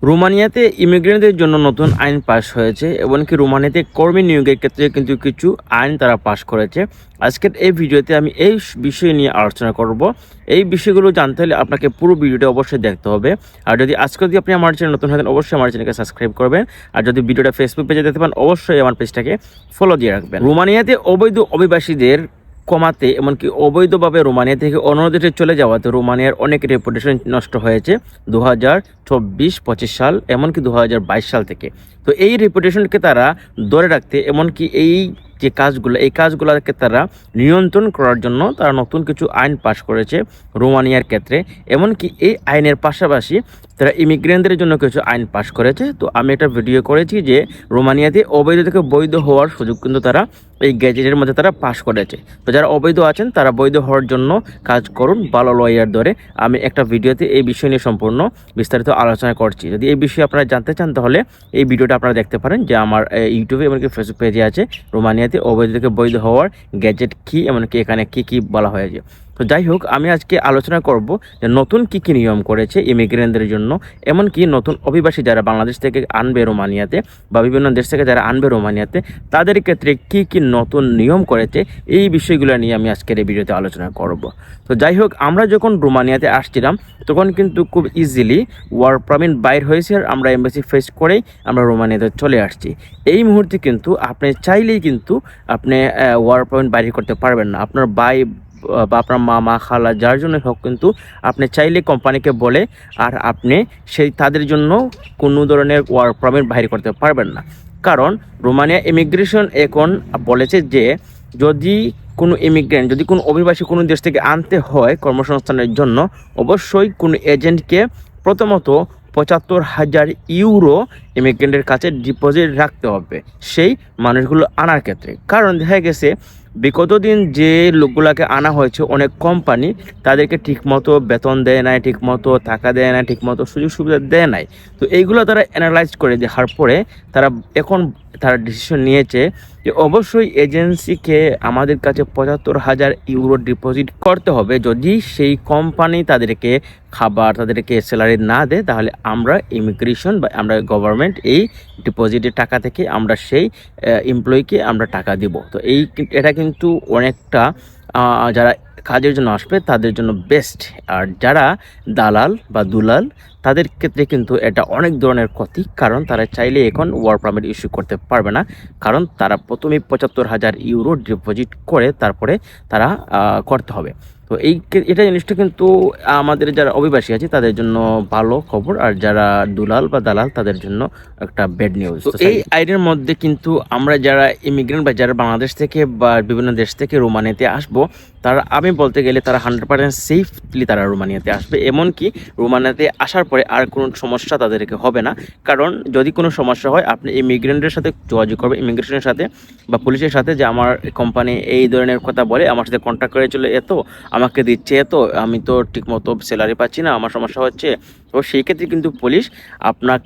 রোমানিয়াতে ইমিগ্রেন্টদের জন্য নতুন আইন পাস হয়েছে, এমনকি রোমানিয়াতে কর্মী নিয়োগের ক্ষেত্রে কিন্তু কিছু আইন তারা পাস করেছে। আজকের এই ভিডিওতে আমি এই বিষয় নিয়ে আলোচনা করব। এই বিষয়গুলো জানতে হলে আপনাকে পুরো ভিডিওটা অবশ্যই দেখতে হবে। আর যদি আপনি আমার চ্যানেল নতুন হন, অবশ্যই আমার চ্যানেলকে সাবস্ক্রাইব করবেন। আর যদি ভিডিওটা ফেসবুক পেজে দেখতে পান, অবশ্যই আমার পেজটাকে ফলো দিয়ে রাখবেন। রোমানিয়াতে অবৈধ অভিবাসীদের কমাতে, এমনকি অবৈধভাবে রোমানিয়া থেকে অন্য দেশে চলে যাওয়াতে রোমানিয়ার অনেক রেপুটেশন নষ্ট হয়েছে 2024-25 সাল, এমনকি 2022 সাল থেকে। তো এই রেপুটেশনকে তারা ধরে রাখতে, এমনকি এই কাজগুলোকে তারা নিয়ন্ত্রণ করার জন্য তারা নতুন কিছু আইন পাস করেছে রোমানিয়ার ক্ষেত্রে। এমনকি এই আইনের পাশাপাশি তারা ইমিগ্রেন্টদের জন্য কিছু আইন পাস করেছে। তো আমি একটা ভিডিও করেছি যে রোমানিয়াতে অবৈধ থেকে বৈধ হওয়ার সুযোগ কিন্তু তারা এই গ্যাজেটের মধ্যে তারা পাস করেছে। তো যারা অবৈধ আছেন তারা বৈধ হওয়ার জন্য কাজ করুন ভালো লয়ার ধরে। আমি একটা ভিডিওতে এই বিষয় নিয়ে সম্পূর্ণ বিস্তারিত আলোচনা করছি। যদি এই বিষয়ে আপনারা জানতে চান তাহলে এই ভিডিওটা আপনারা দেখতে পারেন, যে আমার ইউটিউবে এমনকি ফেসবুক পেজে আছে, রোমানিয়াতে অবৈধ থেকে বৈধ হওয়ার গ্যাজেট কী, এমনকি এখানে কী বলা হয়েছে। তো যাই হোক, আমি আজকে আলোচনা করব যে নতুন কী নিয়ম করেছে ইমিগ্রেন্টদের জন্য, এমনকি নতুন অভিবাসী যারা বাংলাদেশ থেকে আনবে রোমানিয়াতে বা বিভিন্ন দেশ থেকে যারা আনবে রোমানিয়াতে, তাদের ক্ষেত্রে কী নতুন নিয়ম করেছে, এই বিষয়গুলো নিয়ে আমি আজকের এই ভিডিওতে আলোচনা করব। তো যাই হোক, আমরা যখন রোমানিয়াতে আসছিলাম তখন কিন্তু খুব ইজিলি ওয়ার্ক পারমিট বাইর হয়েছে, আর আমরা এমবাসি ফেস করেই আমরা রোমানিয়াতে চলে আসছি। এই মুহূর্তে কিন্তু আপনি চাইলেই কিন্তু আপনি ওয়ার্ক পারমিট বাইর করতে পারবেন না। আপনার বা আপনার মামা খালা যার জন্য হোক, কিন্তু আপনি চাইলে কোম্পানিকে বলে আর আপনি তাদের জন্য কোনো ধরনের ওয়ার্ক পারমিট বাহির করতে পারবেন না। কারণ রোমানিয়া ইমিগ্রেশন এখন বলেছে যে যদি কোনো অভিবাসী কোনো দেশ থেকে আনতে হয় কর্মসংস্থানের জন্য, অবশ্যই কোনো এজেন্টকে প্রথমত 75,000 ইউরো ইমিগ্রেন্টের কাছে ডিপোজিট রাখতে হবে সেই মানুষগুলো আনার ক্ষেত্রে। কারণ দেখা গেছে বিগত দিন যে লোকগুলোকে আনা হয়েছে, অনেক কোম্পানি তাদেরকে ঠিকমতো বেতন দেয় নাই, ঠিকমতো টাকা দেয় না, ঠিকমতো সুযোগ সুবিধা দেয় নাই। তো এইগুলো তারা অ্যানালাইজ করে দেওয়ার পরে তারা ডিসিশন নিয়েছে যে অবশ্যই এজেন্সিকে আমাদের কাছে 75,000 ইউরো ডিপোজিট করতে হবে। যদি সেই কোম্পানি তাদেরকে খাবার, তাদেরকে স্যালারি না দেয়, তাহলে আমরা ইমিগ্রেশন বা আমরা গভর্নমেন্ট এই ডিপোজিটের টাকা থেকে আমরা সেই এমপ্লয়িকে আমরা টাকা দিব। তো এটা কিন্তু অনেকটা যারা কাজের জন্য আসবে তাদের জন্য বেস্ট। আর যারা দালাল বা দুলাল, তাদের ক্ষেত্রে কিন্তু এটা অনেক ধরনের ক্ষতি। কারণ তারা চাইলে এখন ওয়ার্ক পারমিট ইস্যু করতে পারবে না, কারণ তারা প্রথমেই 75,000 ইউরো ডিপোজিট করে তারপরে তারা করতে হবে। তো এটা জিনিসটা কিন্তু আমাদের যারা অভিবাসী আছে তাদের জন্য ভালো খবর, আর যারা দুলাল বা দালাল তাদের জন্য একটা ব্যাড নিউজ। তো এই আইনের মধ্যে কিন্তু আমরা যারা ইমিগ্রেন্ট বা যারা বাংলাদেশ থেকে বা বিভিন্ন দেশ থেকে রোমানিয়াতে আসবো, আমি বলতে গেলে তারা 100% সেফলি তারা রোমানিয়াতে আসবে। এমনকি রোমানিয়াতে আসার পরে আর কোনো সমস্যা তাদেরকে হবে না। কারণ যদি কোনো সমস্যা হয়, আপনি ইমিগ্রেন্টের সাথে যোগাযোগ করবে, ইমিগ্রেশনের সাথে বা পুলিশের সাথে, যে আমার কোম্পানি এই ধরনের কথা বলে, আমার সাথে কন্ট্যাক্ট করে চলে আমাকে দিচ্ছে আমি তো ঠিকমতো স্যালারি পাচ্ছি না, আমার সমস্যা হচ্ছে। তো সেই ক্ষেত্রে কিন্তু পুলিশ আপনার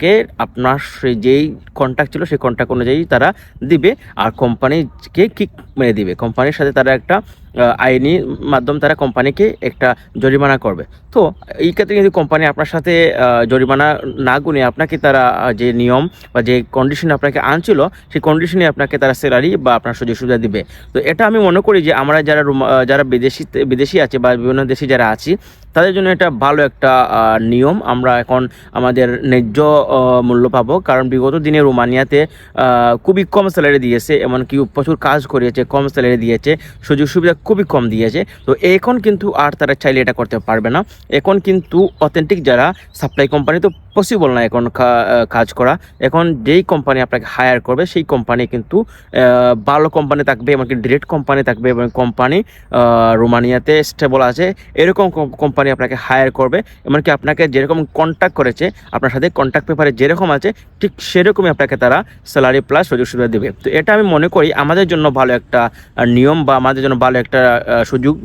যেই কন্ট্যাক্ট ছিল সেই কন্ট্যাক্ট অনুযায়ী তারা দিবে, আর কোম্পানিকে কিক মেরে দিবে। কোম্পানির সাথে তারা একটা আইনি মাধ্যম তারা কোম্পানিকে একটা জরিমানা করবে। তো এই ক্ষেত্রে কিন্তু কোম্পানি আপনার সাথে জরিমানা না গুনে আপনাকে তারা যে নিয়ম বা যে কন্ডিশনে আপনাকে আনছিল, সেই কন্ডিশনে আপনাকে তারা স্যালারি বা আপনার সুযোগ সুবিধা দিবে। তো এটা আমি মনে করি যে আমরা যারা বিদেশি আছে বা বিভিন্ন দেশে যারা আছি, তাদের জন্য এটা ভালো একটা নিয়ম। আমরা এখন আমাদের ন্যায্য মূল্য পাবো। কারণ বিগত দিনে রোমানিয়াতে খুবই কম স্যালারি দিয়েছে, এমনকি প্রচুর কাজ করিয়েছে, কম স্যালারি দিয়েছে, সুযোগ সুবিধা খুবই কম দিয়েছে। তো এখন কিন্তু আর তারা চাইলে এটা করতে পারবে না। এখন কিন্তু অথেন্টিক যারা সাপ্লাই কোম্পানি, তো পসিবল না এখন কাজ করা। এখন যেই কোম্পানি আপনাকে হায়ার করবে সেই কোম্পানি কিন্তু ভালো কোম্পানি থাকবে, এমনকি ডিরেক্ট কোম্পানি থাকবে, এবং কোম্পানি রোমানিয়াতে স্টেবল আছে, এরকম কোম্পানি আপনাকে হায়ার করবে। এমনকি আপনাকে যেরকম কন্ট্যাক্ট করেছে, আপনার সাথে কন্ট্যাক্ট পেপারে যেরকম আছে ঠিক সেরকমই আপনাকে তারা স্যালারি প্লাস সুযোগ সুবিধা দেবে। তো এটা আমি মনে করি আমাদের জন্য ভালো একটা নিয়ম বা আমাদের জন্য ভালো একটা সুযোগ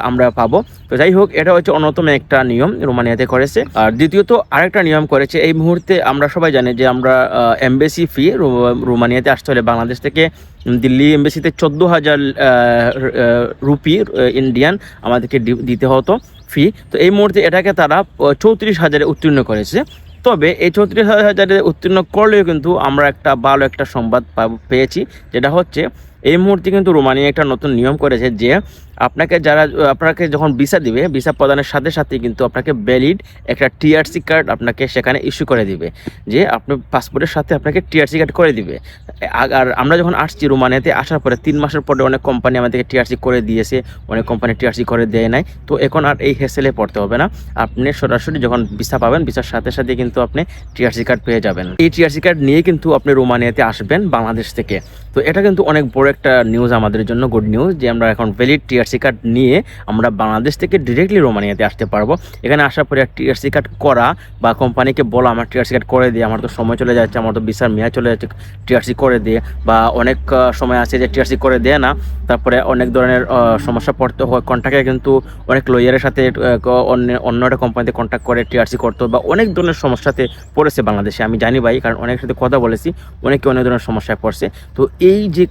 আমরা পাবো। তো যাই হোক, এটা হচ্ছে অন্যতম একটা নিয়ম রোমানিয়াতে করেছে। আর দ্বিতীয়ত আরেকটা নিয়ম করেছে এই মুহূর্তে, আমরা সবাই জানি যে আমরা এমবাসি ফি রোমানিয়াতে আসতে হলে বাংলাদেশ থেকে দিল্লি এমবাসিতে 14,000 রুপি ইন্ডিয়ান আমাদেরকে দিতে হতো ফি। তো এই মুহূর্তে এটাকে তারা 34,000 উত্তীর্ণ করেছে। তবে এই 34,000 উত্তীর্ণ করলেও কিন্তু আমরা একটা ভালো একটা সংবাদ পেয়েছি, যেটা হচ্ছে এই মুহূর্তে কিন্তু রোমানিয়া একটা নতুন নিয়ম করেছে যে আপনাকে যখন ভিসা দিবে, ভিসা প্রদানের সাথে সাথে কিন্তু আপনাকে ভ্যালিড একটা টিআরসি কার্ড আপনাকে সেখানে ইস্যু করে দিবে, যে আপনার পাসপোর্টের সাথে আপনাকে টিআরসি কার্ড করে দিবে। আর আমরা যখন আসছি রোমানিয়াতে আসার পরে 3 মাসের পরে অনেক কোম্পানি আমাদেরকে টিআরসি করে দিয়েছে, অনেক কোম্পানি টিআরসি করে দেয় নাই। তো এখন আর এই হেসেলে পড়তে হবে না, আপনি সরাসরি যখন ভিসা পাবেন ভিসার সাথে সাথে কিন্তু আপনি টিআরসি কার্ড পেয়ে যাবেন। এই টিআরসি কার্ড নিয়ে কিন্তু আপনি রোমানিয়াতে আসবেন বাংলাদেশ থেকে। তো এটা কিন্তু অনেক বড় একটা নিউজ আমাদের জন্য, গুড নিউজ, যে আমরা এখন ভ্যালিড টিআরসি কার্ড নিয়ে আমরা বাংলাদেশ থেকে ডিরেক্টলি রোমানিয়াতে আসতে পারবো। এখানে আসার পরে টিআরসি কার্ড করা বা কোম্পানিকে বলা আমার টিআরসি কার্ড করে দিয়ে, আমার তো সময় চলে যাচ্ছে, আমার তো ভিসার মেয়াদ চলে যাচ্ছে, টিআরসি করে দিয়ে, বা অনেক সময় আছে যে টিআরসি করে দেয় না, তারপরে অনেক ধরনের সমস্যা পড়তে হয়। কন্ট্যাক্টে কিন্তু অনেক লয়ারের সাথে অন্য একটা কোম্পানিতে কন্ট্যাক্ট করে টিআরসি করতে, বা অনেক ধরনের সমস্যাতে পড়েছে বাংলাদেশে। আমি জানি ভাই, কারণ অনেক সাথে কথা বলেছি, অনেকে অনেক ধরনের সমস্যায় পড়ছে। তো এই যে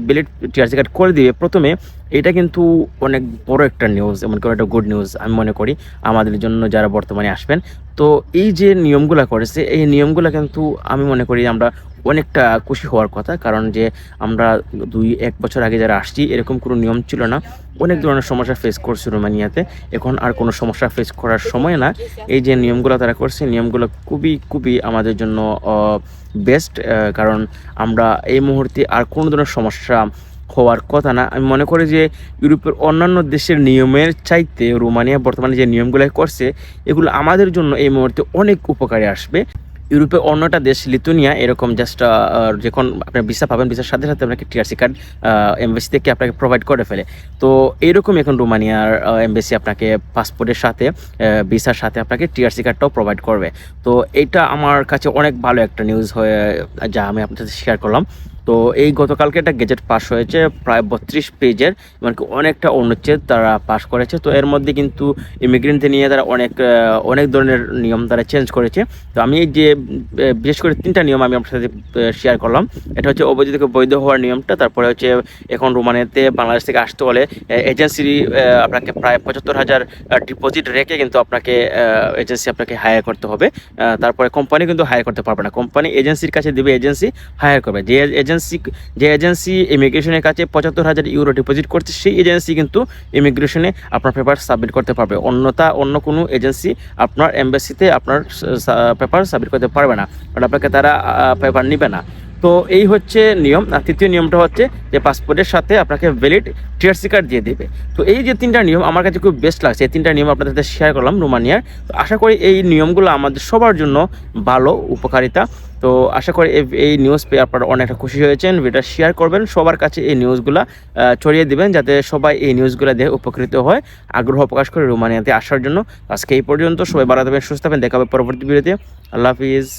ভ্যালিড টিআরসি কার্ড করে দিবে প্রথমে, এটা কিন্তু অনেক বড় একটা নিউজ, এমনকি একটা গুড নিউজ আমি মনে করি আমাদের জন্য যারা বর্তমানে আসবেন। তো এই যে নিয়মগুলো করেছে, এই নিয়মগুলো কিন্তু আমি মনে করি আমরা অনেকটা খুশি হওয়ার কথা, কারণ যে আমরা 2-1 বছর আগে যারা আসছি এরকম কোনো নিয়ম ছিল না, অনেক ধরনের সমস্যা ফেস করছে রোমানিয়াতে। এখন আর কোনো সমস্যা ফেস করার সময় না। এই যে নিয়মগুলো তারা করছে, নিয়মগুলো খুবই খুবই আমাদের জন্য বেস্ট, কারণ আমরা এই মুহূর্তে আর কোনো ধরনের সমস্যা হওয়ার কথা না। আমি মনে করি যে ইউরোপের অন্যান্য দেশের নিয়মের চাইতে রোমানিয়া বর্তমানে যে নিয়মগুলো করছে, এগুলো আমাদের জন্য এই মুহূর্তে অনেক উপকারে আসবে। ইউরোপের অন্যটা দেশ লিথুনিয়া এরকম জাস্ট যখন আপনার ভিসা পাবেন ভিসার সাথে সাথে আপনাকে টিআরসি কার্ড এমবাসি থেকে আপনাকে প্রোভাইড করে ফেলে। তো এইরকম এখন রোমানিয়ার এমবাসি আপনাকে পাসপোর্টের সাথে ভিসার সাথে আপনাকে টিআরসি কার্ডটাও প্রোভাইড করবে। তো এইটা আমার কাছে অনেক ভালো একটা নিউজ হয়ে যা আমি আপনার সাথে শেয়ার করলাম। তো এই গতকালকে একটা গেজেট পাস হয়েছে প্রায় 32 পেজের, এমনকি অনেকটা অনুচ্ছেদ তারা পাস করেছে। তো এর মধ্যে কিন্তু ইমিগ্রেন্টদের নিয়ে তারা অনেক ধরনের নিয়ম তারা চেঞ্জ করেছে। তো আমি এই যে বিশেষ করে 3টা নিয়ম আমি আপনার সাথে শেয়ার করলাম। এটা হচ্ছে অবৈধ থেকে বৈধ হওয়ার নিয়মটা, তারপরে হচ্ছে এখন রোমানিয়াতে বাংলাদেশ থেকে আসতে হলে এজেন্সি আপনাকে প্রায় 75,000 ডিপোজিট রেখে কিন্তু আপনাকে এজেন্সি আপনাকে হায়ার করতে হবে। তারপরে কোম্পানি কিন্তু হায়ার করতে পারবে না, কোম্পানি এজেন্সির কাছে দিবে, এজেন্সি হায়ার করবে। যে এজেন্সি ইমিগ্রেশনের কাছে 75,000 ইউরো ডিপোজিট করছে, সেই এজেন্সি কিন্তু ইমিগ্রেশনে আপনার পেপার সাবমিট করতে পারবে, অন্য কোনো এজেন্সি আপনার এমবাসিতে আপনার পেপার সাবমিট করতে পারবে না, কারণ আপনাকে তারা পেপার নেবে না। তো এই হচ্ছে নিয়ম। আর তৃতীয় নিয়মটা হচ্ছে যে পাসপোর্টের সাথে আপনাকে ভ্যালিড টিআরসি কার্ড দিয়ে দেবে। তো এই যে 3টা নিয়ম আমার কাছে খুব বেস্ট লাগছে, এই 3টা নিয়ম আপনাদের সাথে শেয়ার করলাম রোমানিয়ার। তো আশা করি এই নিয়মগুলো আমাদের সবার জন্য ভালো উপকারিতা। তো আশা করি এই নিউজ পেয়ে আপনারা অনেকটা খুশি হয়েছেন। ভিডিওটা শেয়ার করবেন, সবার কাছে এই নিউজগুলো ছড়িয়ে দিবেন, যাতে সবাই এই নিউজগুলো দেখে উপকৃত হয়, আগ্রহ প্রকাশ করে রোমানিয়াতে আসার জন্য। আজকে এই পর্যন্ত, সবাই ভালো থাকবেন, সুস্থ থাকবেন, দেখা হবে পরবর্তী ভিডিওতে। আল্লাহ হাফিজ।